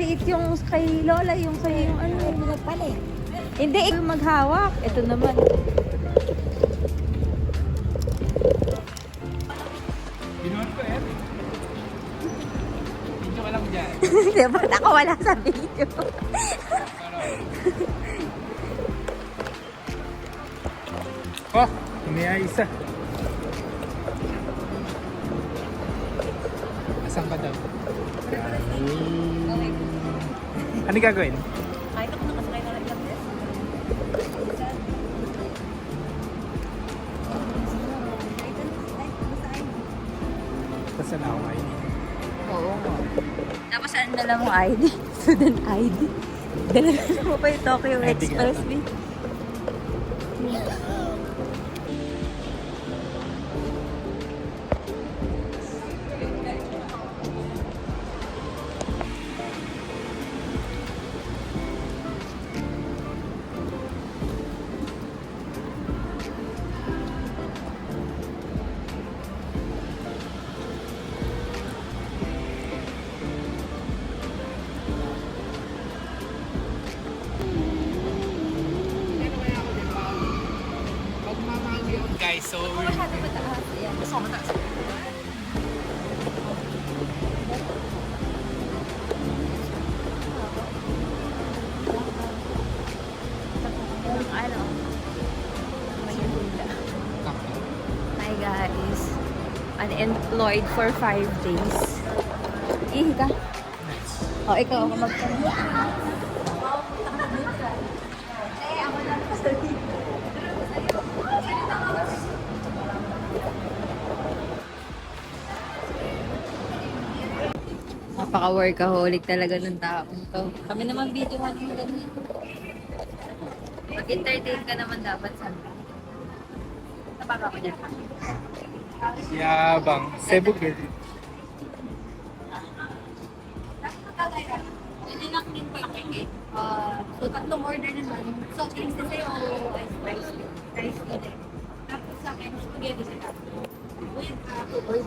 maliit yung kay Lola, yung sa'yo yung ano. Pinagpalit. Hindi, ikaw maghawak. Ito naman. Binuhan ko eh. Video ka lang dyan. Di ba? Ako wala sa video. Oh, may isa. Asan ka daw? Ano gagawin? Kahit ako nakasakay na lang lang. Basta na ako ID. Oo nga. Tapos ano dala mong ID? Student ID. Dala mo pa yung Tokyo ID Express, ka. B. Guys, so we're... Masyado mataas. Yan. Gusto ko mataas. Yung ano. Manila. Hi guys. Unemployed for 5 days. Ihi ka. Nice. O, ikaw ako magtanong. Napaka-workaholic talaga ng taong to. Kami naman video nga yung ganyan. Mag-entertain ka naman dapat sa akin. Napaka ko dyan. Yabang. Cebu girl. Hindi na clean pa yung cake. So, tatlong order naman. So, drinks na sa'yo o ice rice tea. Rice tea din. Tapos sa akin, spaghetti sila. With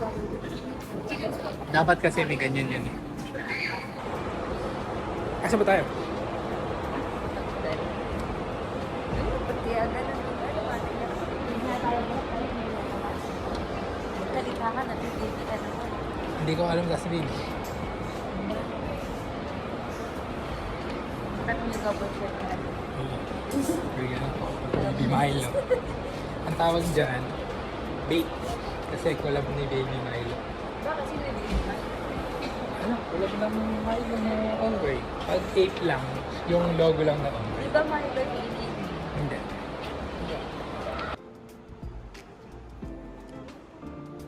chicken soup. Dapat kasi may ganyan yan eh. Asa ba tayo? Salita ka, natititi ka naman. Hindi ko alam gasolina. Bakit may double check ka? Bigyan ako. Baby Milo. Ang tawag dyan, bait. Kasi collab ni Baby Milo. Bakit sino yung Ano? Collab ng Milo na Onway. Pag 8 lang, yung logo lang na Onway. Di ba Milo ini? Hindi.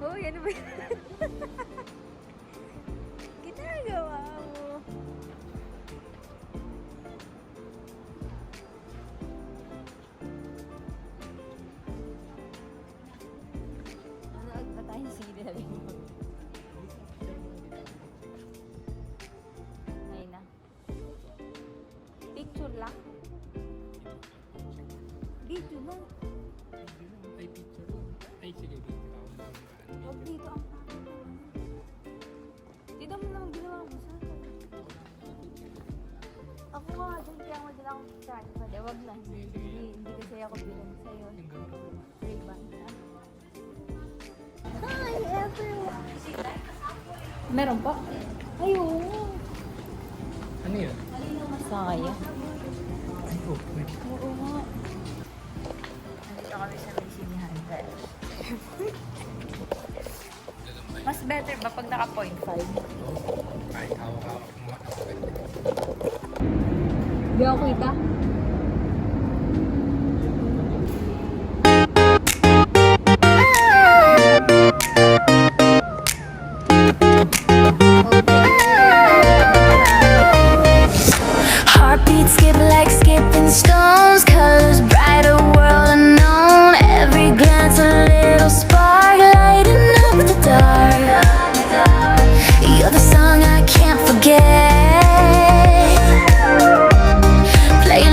Oh, yan ba yan? Ginagawa mo. Ano ba tayong sili na rin mo? Ngayon na. Picture lang? Video lang. Ay, picture. Ay, sige, video. Huwag dito ang dito mo naman ginawa mo sa ako nga, dyan kaya mo din ako sa akin. Huwag na. Hindi kasi ako bilang sa'yo. Ray band. Hi everyone! Meron pa? Ayun! Ano yun? Saya. Ay, oh, wait. Oo nga. Nandito kami sa may sinihan. Mas better ba pag naka 0.5? Ay, hawak-hawak mo. Di ako kita. Heartbeats skip like skipping stones, colors bright, a world unknown. Every glance a little spark, lighting up the dark. You're the song I can't forget. Play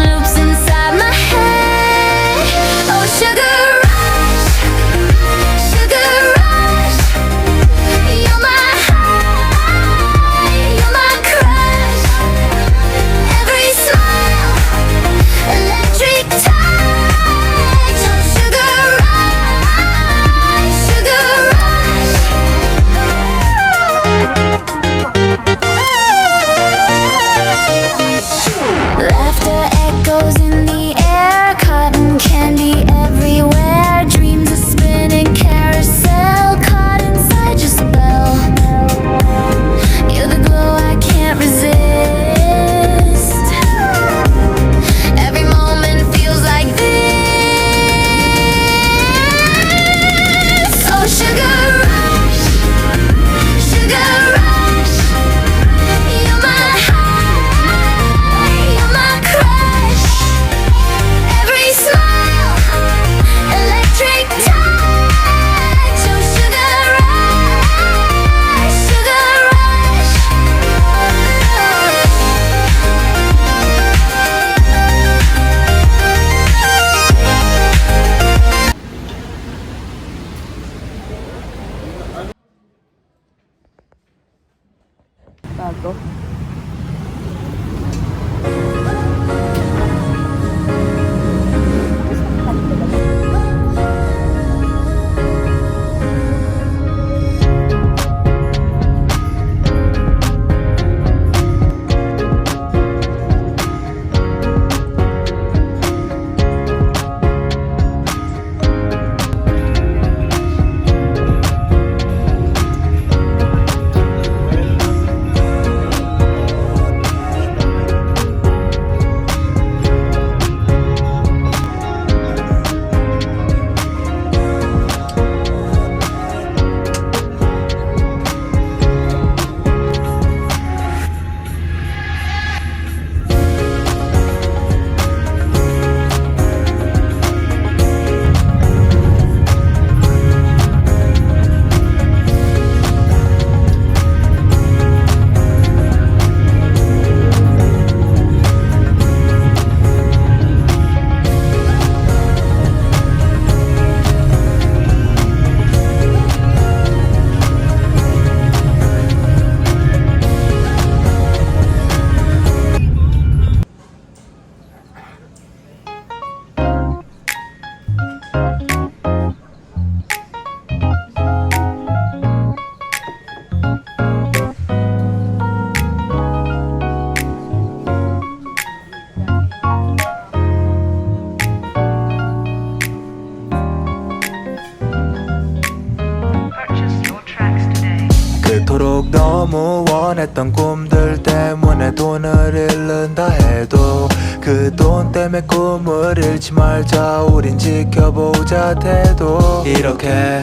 너무 원했던 꿈들 때문에 돈을 잃는다 해도 그 돈 때문에 꿈을 잃지 말자 우린 지켜보자 태도 이렇게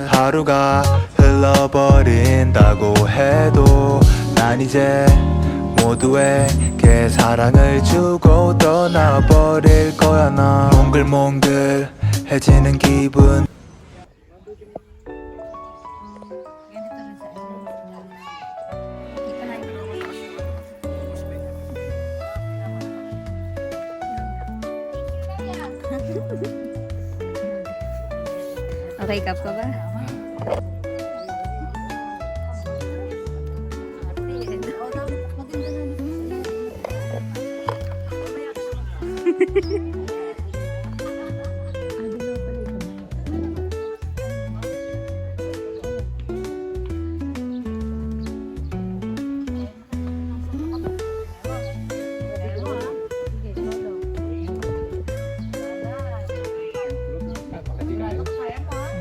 하루가 흘러버린다고 해도 난 이제 모두에게 사랑을 주고 떠나버릴 거야 나 몽글몽글해지는 기분 Ganito rin sa Ipahan ko. Okay ka pa ba?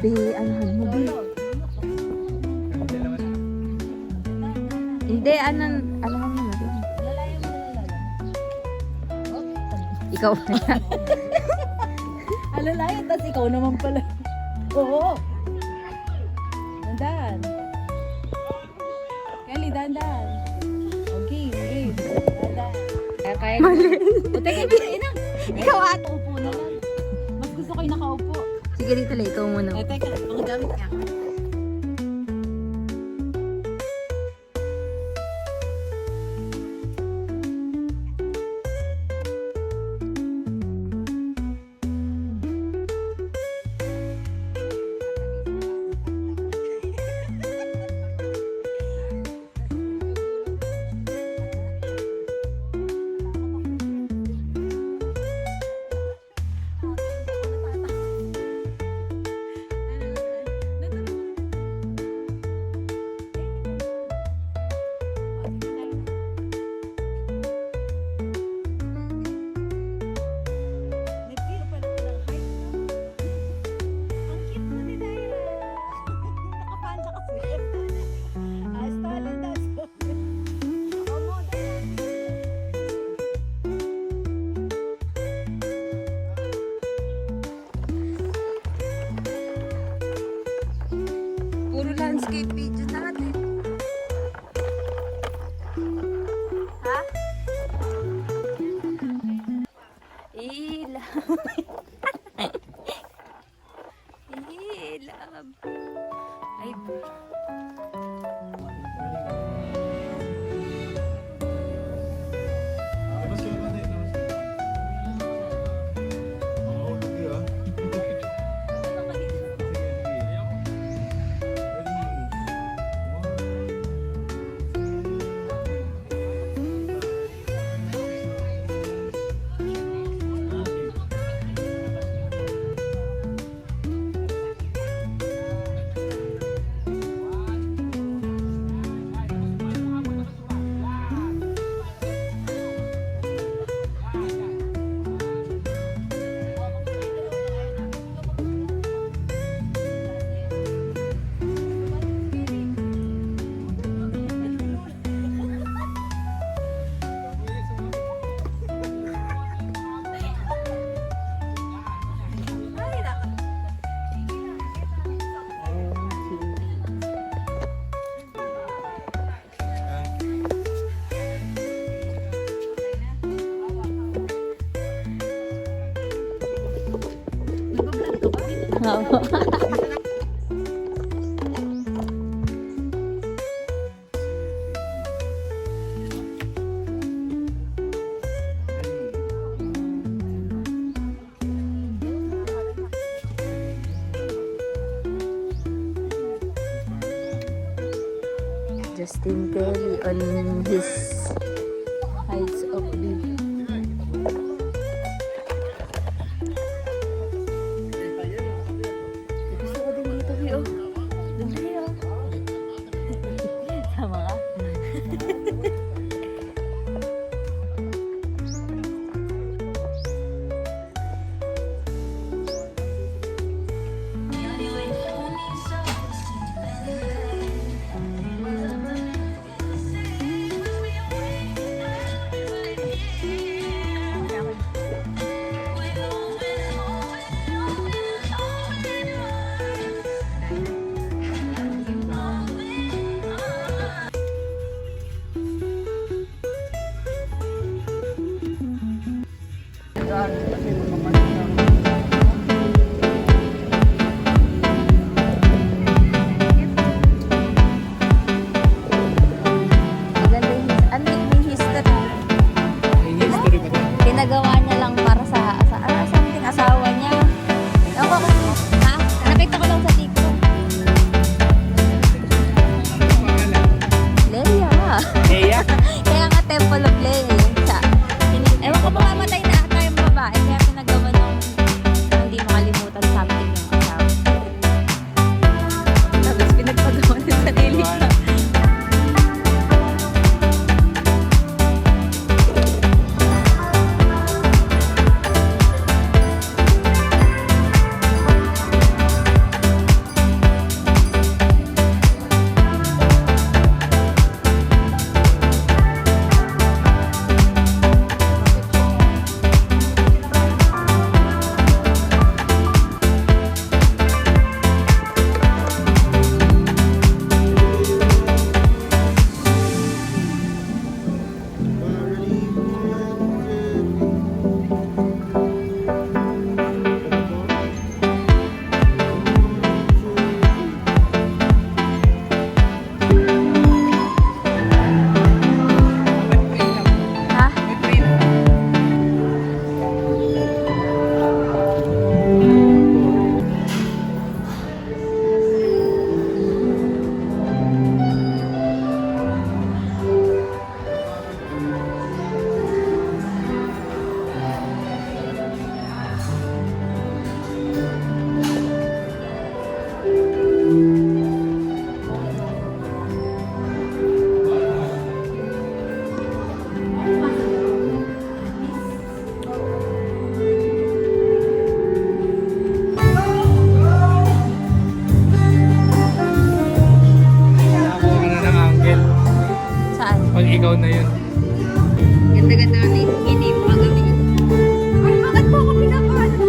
Be, anahan mo, Be. Hindi, anahan mo na rin. Ikaw na yan. Alalayan, tas ikaw naman pala. Oo. Dandan. Kelly, dandan. Okay, okay. Dandan. Kaya. Mali. O, teka, inang. Ikaw at. Upo na lang. Mas gusto ko yung nakaupo. Sige, dito lang. Ikaw muna. Eh, teka, mga gamit niya. Puro landscape video natin. Ha? Ilab. Ilab. Ay, Justin Kelly on his Heights of View. Gusto ko din dito, View. Doon tayo. Sama ka? ikaw na yun. Ganda-ganda na yung inip pagabi. Ay, bakit mo ako pinapano?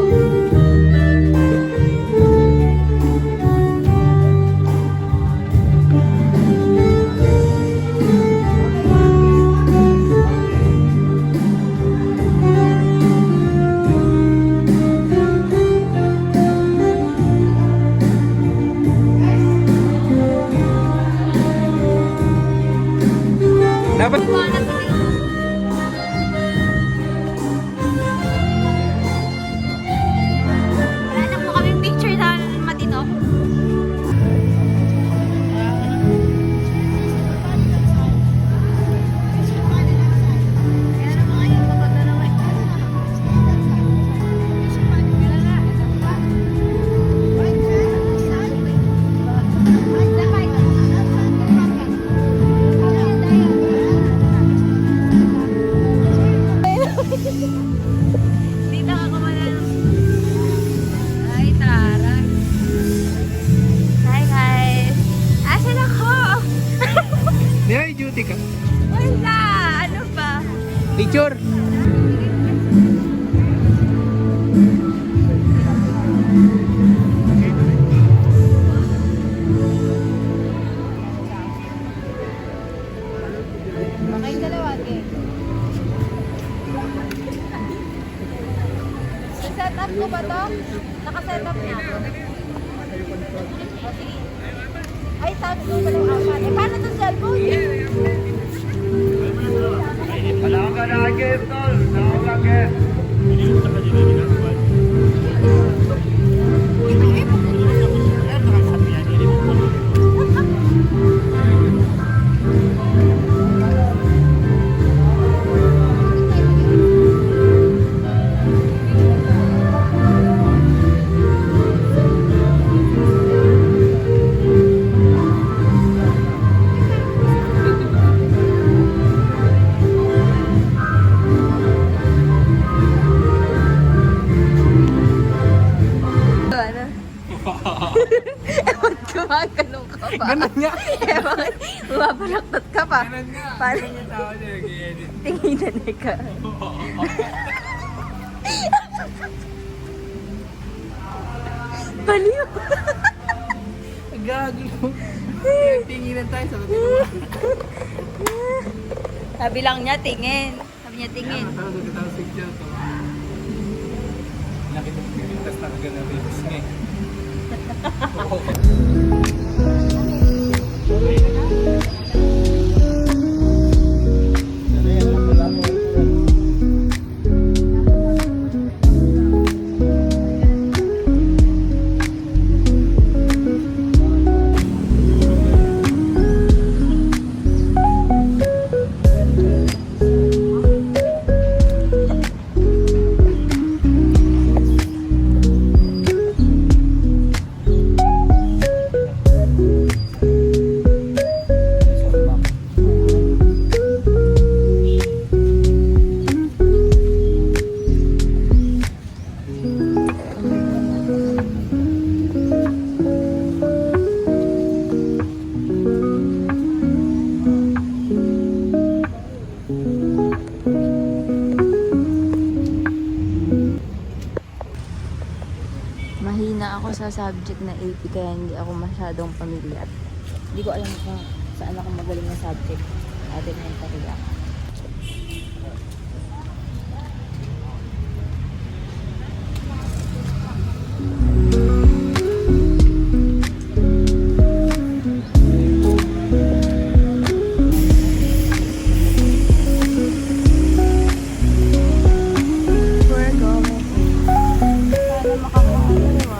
Dapat Wala na po kami picture na matino. Dito ako wala. Ay, taray. Hi, guys. Asan ako? may duty ka. Wala. Ano ba? Picture! Makay dalawa, okay. Set up ko ba to? Naka-set up na ako. O, sige. Ay, sabi ko pala yung apat. Eh, paano to cellphone? Ano? Ewan, gumagalong ka pa. Ganun nga! Ewan, mababalaktot ka pa. Ganun nga! Paano? Ganun yung tao niya nag-i-edit. Tinginan na ka. Baliw. Gago! Tinginan tayo sa Sabi lang niya, tingin. Sabi niya, tingin. picture to. Nakita mo pinitas na kagana ribs nga eh. Mahina ako sa subject na AP kaya hindi ako masyadong pamilyar. Hindi ko alam kung saan ako magaling na subject. Atin yung pariya. We're going. Sana makakuha.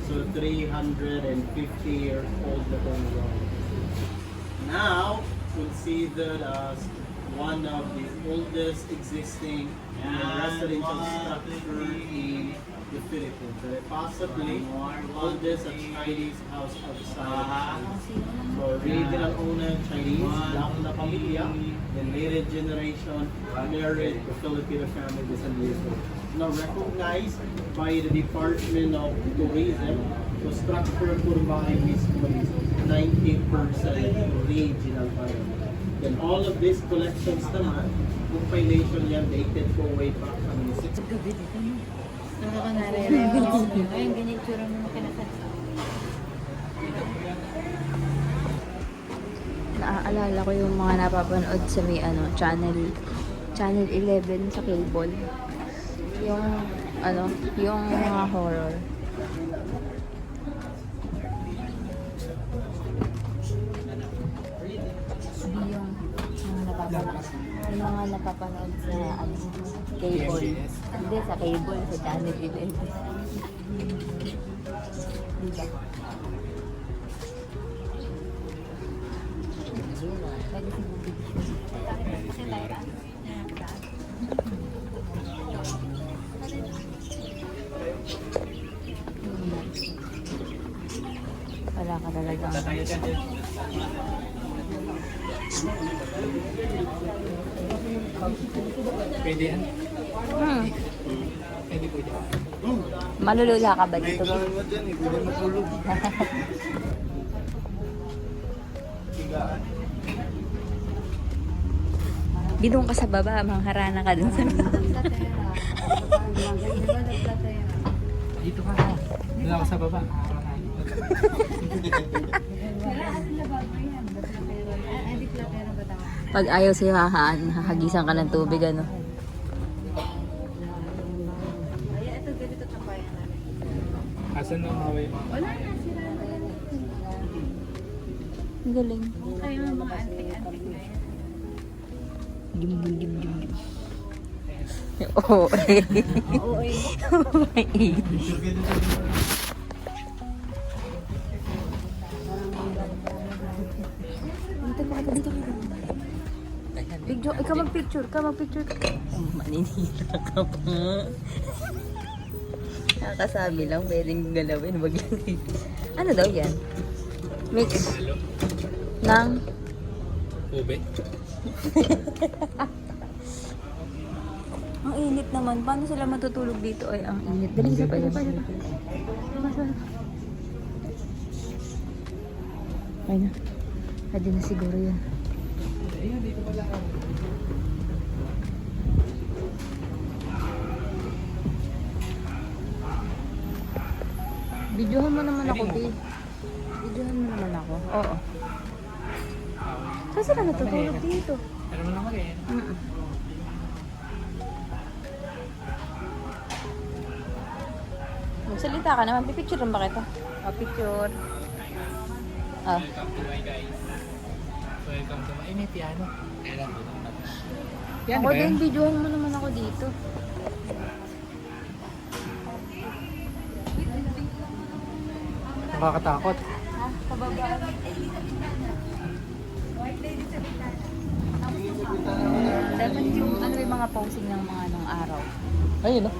So 350 years old the Congo. Now considered as one of the oldest existing residential structure in the Philippines. Possibly oldest Chinese house outside. So original owner Chinese, lang na pamilya, then later generation married to Filipino family de San Luis. Now recognized by the Department of Tourism. So structure Purbay mismo is 90% original pa rin. Then all of these collections naman, compilation yan dated go way back from the 60s. Ako nare-realize mo. Ayun, ganyan tsura mo kinakanta. Naaalala ko yung mga napapanood sa may channel 11 sa cable. Yung yung mga horror. Yung mga napapanood sa cable. Hindi, sa cable, sa channel 11. Diba? Pwede wala ka talagang Pwede yan? Pwede po dyan. malulula ka ba dito? mo dyan eh, pwede matulog. Gidong ka sa baba, mangharana ka dun sa Dito ka ha. Doon ako sa baba. Pag ayaw sa'yo hahagisan ka ng tubig, ano? Asan na mga way? Wala na sila. Ang galing. Kayo ng mga antik-antik na yan. Gim. Oo, eh. Oo, eh. Dito ka. Video, ikaw magpicture ka. Maninira ka pa. Nakasabi lang, pwedeng galawin. Wag lang. Ano daw yan? Mix ng Ube? ang init naman. Paano sila matutulog dito? Ay, ang init. Dali, isa pa. Ay na. Pwede na siguro yan. Ayun, dito pala. Videohan mo naman ako, babe. Videohan mo naman ako. Oo. Saan sila natutulog dito? Ano mo naman eh? Magsalita ka naman. Pipicture ba kita? Picture. Welcome to my guys. Welcome to my... Ay, may piano. Kailan po naman. Piano Ako ba yan? din, videohan mo naman ako dito. Nakakatakot. Dapat yung yung mga posing ng mga nung araw. Ayun, no?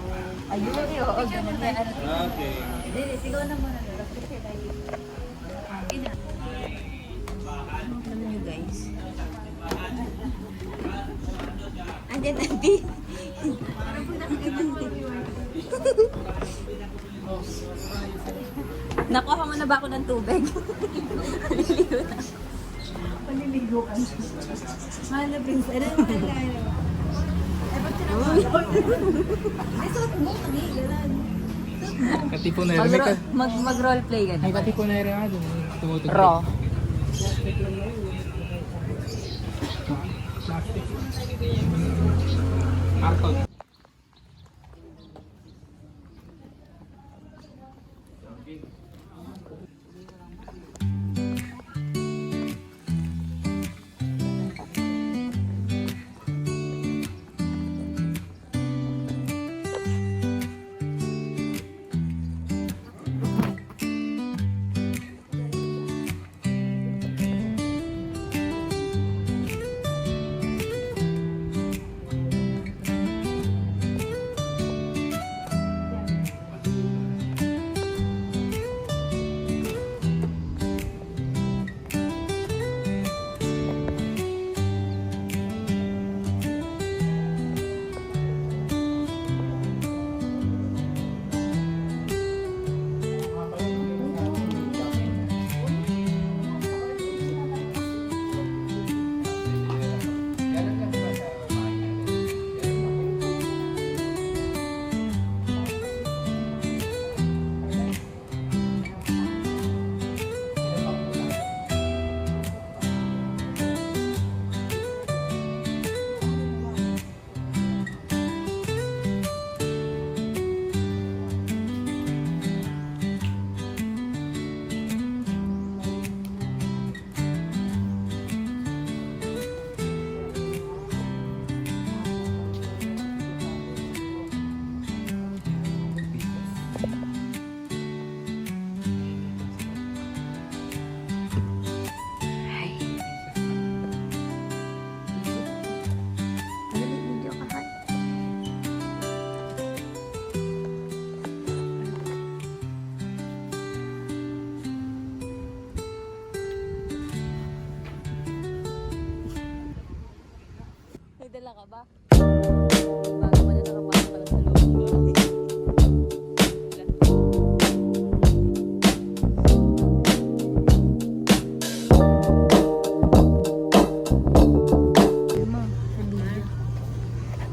Ayun, oo, ganun yan. Okay. Hindi, sigaw na muna. Kasi tayo. Alam nyo guys. Andyan, auntie. Nakuha mo na ba ako ng tubig? Naliligo na. Paniligo ka. Mahal na prince. Ano yung mahal na ano? Eh, ba't sila mahal? Ay, suot mo. Kami, gano'n. Katipo na rin. Mag-roleplay ka Ay, na. katipo na rin nga dun. Tumutugtog. Raw. Plastic. Karton. ka? Bago mo na nakapasok ka na sa loob.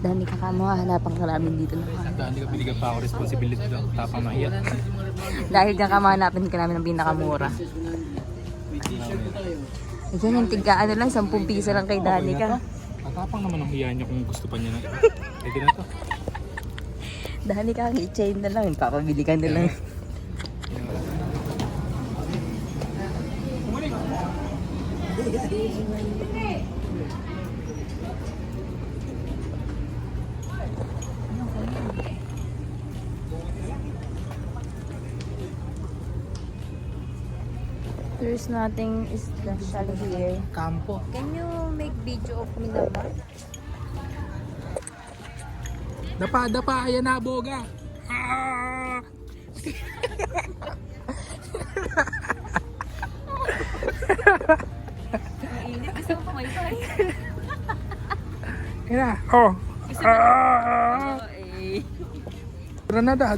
Dami kakamo, hahanapan ka namin dito na. Dahil hindi ka binigyan pa ako responsibility daw. Tapang mahiya. Dahil dyan ka mahanapin ka namin ng pinakamura. Yan yung tigka, ano lang, 10 piso lang kay Danica. Tatapang naman ang hiya niya kung gusto pa niya na. Pwede na to. Danica, keychain na lang, papabili ka na lang. There's nothing special here. Kampo. Can you make video of me naman? Dapa, ayan na, boga. Ah! Mainit, gusto mo pumaypay. Ayan na, oh. Ah! Eh. Tara na, da.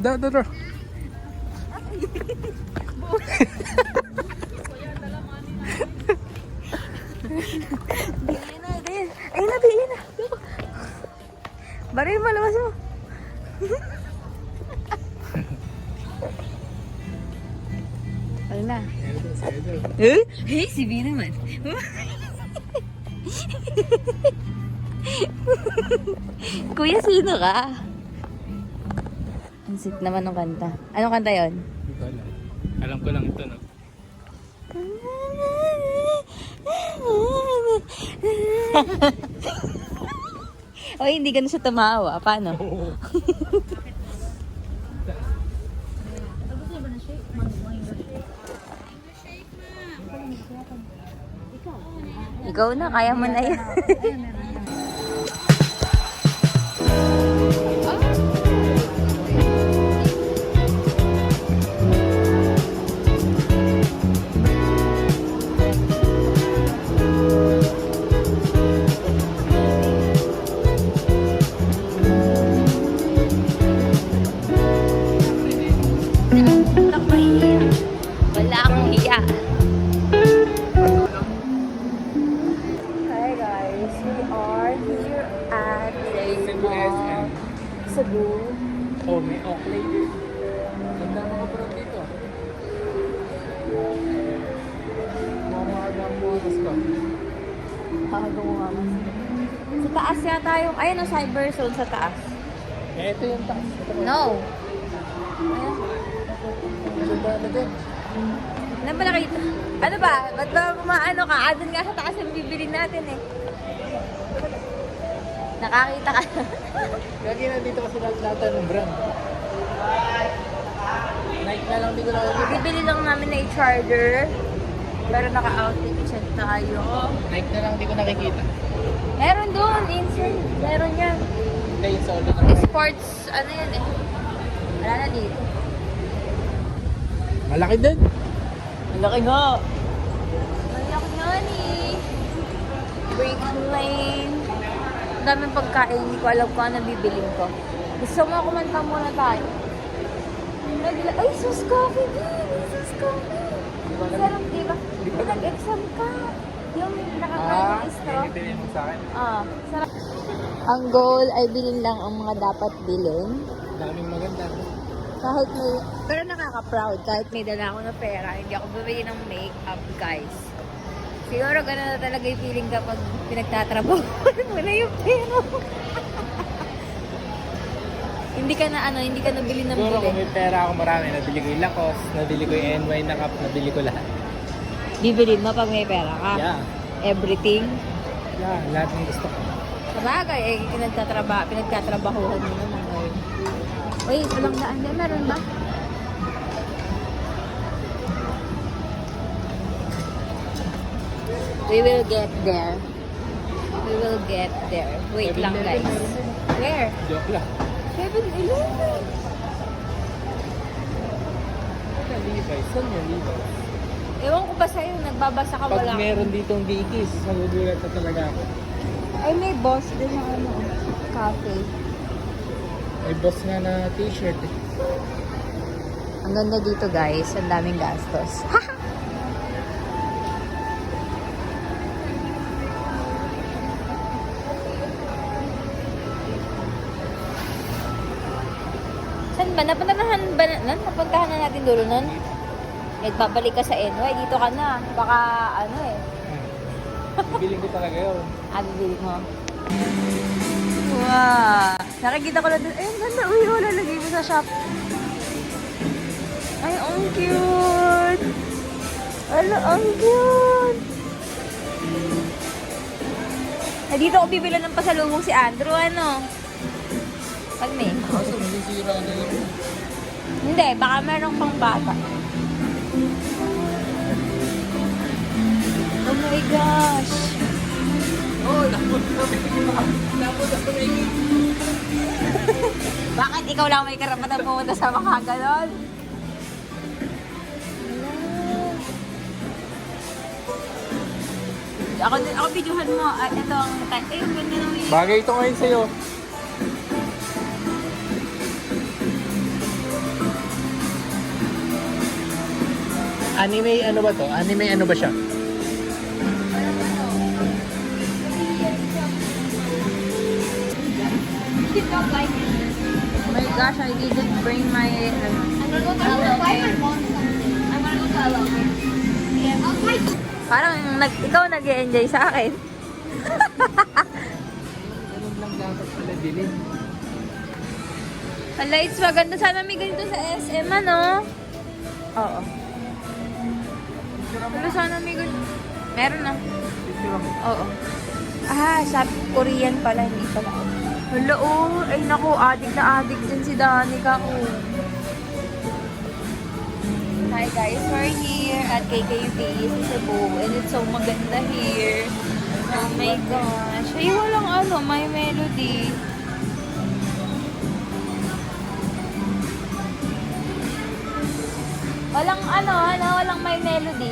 Bihin na, din. Ayun na, bihin na. Baril mo, labas mo. Ano na? Eh? Hey, si B naman. Kuya, sino ka? Ang sweet naman ng kanta. Anong kanta yon? Hindi ko alam. Alam ko lang ito, no? O hindi ka na siya tumawa. Paano? Ikaw na, kaya mo na yan. Wala akong hiya. Hi guys, we are here at Cebu SM. Cebu. Oh, may Oakley. Ganda mga brand dito. Mga buwas ko. Kakagawa nga mas. Sa taas yata yung, ayun ang cyber zone sa taas. Ito yung taas. No. Ayun. Ganda na din. Ano ba nakita? Ano ba? Ba't ba kumaano ka? Doon nga sa taas yung bibili natin eh. Nakakita ka. Lagi na dito kasi lahat ng brand. Nike na lang dito na ako. Bibili lang namin na i-charger. Pero naka-outfit check tayo. Nike na lang di ko nakikita. Meron doon, insane. Meron yan. Hindi yung solo na. Sports, ano yan eh. Wala na dito. Malaki din. Ang laki nga. Ang laki nga ni. Break lane. Ang daming pagkain. Hindi ko alam kung ano bibiling ko. Gusto mo kumanta muna tayo. Ay, sus coffee din. Sus coffee. Sarap, diba? Nag-exam ka. Yung nakakain ng straw. Pinipiliin mo sa akin. Sarap. Ang goal ay bilhin lang ang mga dapat bilhin. Daming maganda. Kahit may, pero nakaka-proud, kahit may dala ako ng pera, hindi ako bumili ng makeup, guys. Siguro gano'n na talaga yung feeling kapag pinagtatrabaho. Wala yung pera. Hindi ka na hindi ka nabili ng Siguro kung bili. may pera ako marami, nabili ko yung Lacoste, nabili ko yung NY na cup, nabili ko lahat. Bibilin mo pag may pera ka. Yeah. Everything. Yeah, lahat ng gusto ko. Sabagay, pinagtatrabahuhan mo naman ngayon. Wait, walang daan din. Meron ba? We will get there. We will get there. Wait lang, guys. Where? Joke lang. 7-Eleven. Levi's, saan yung Levi's? Ewan ko ba sa'yo, nagbabasa ka Pag wala. meron ditong Dickies, magugulat na talaga ako. Ay, may boss din na ano, cafe. May boss nga na t-shirt eh. Ang ganda dito guys, ang daming gastos. Saan ba? Napuntahan na natin dulo nun? Babalik ka sa NY, dito ka na. Baka ano eh. Bibiling ko talaga yun. Bibili mo. Wow! Nakikita ko lang doon. Ay, ang ganda. Uy, lalagay mo sa shop. Ay, ang cute! Ala, ang cute! Ay, dito ako bibili ng pasalubong si Andrew, ano? Pag may. Kaso masisira na yun. Hindi, baka meron pang bata. Oh my gosh! Oh, nakapot ako na yun. Bakit ikaw lang may karapatan pumunta sa mga ganon? Ako videohan mo. Ito ang ay, ang ganda ng video. Bagay ito ngayon sa'yo. Anime ano ba to? Anime ano ba siya? Oh my gosh, I didn't bring my... I'm gonna go to buy my mom something. I'm gonna go to Alabama. Yeah, I'll try to. Parang ikaw nag-enjoy sa akin. Ganun lang dapat pala dilin. Ang lights maganda. Sana may ganito sa SM, ano? Oo. Pero sana may ganito. Meron na. Oo. Sabi Korean pala, hindi pala. Hala, oh. Ay, naku, adik na adik dyan si Danica, oh. Hi guys, we're here at KKV sa Cebu and it's so maganda here. Oh my gosh. Ay, walang ano, may melody. Walang walang may melody.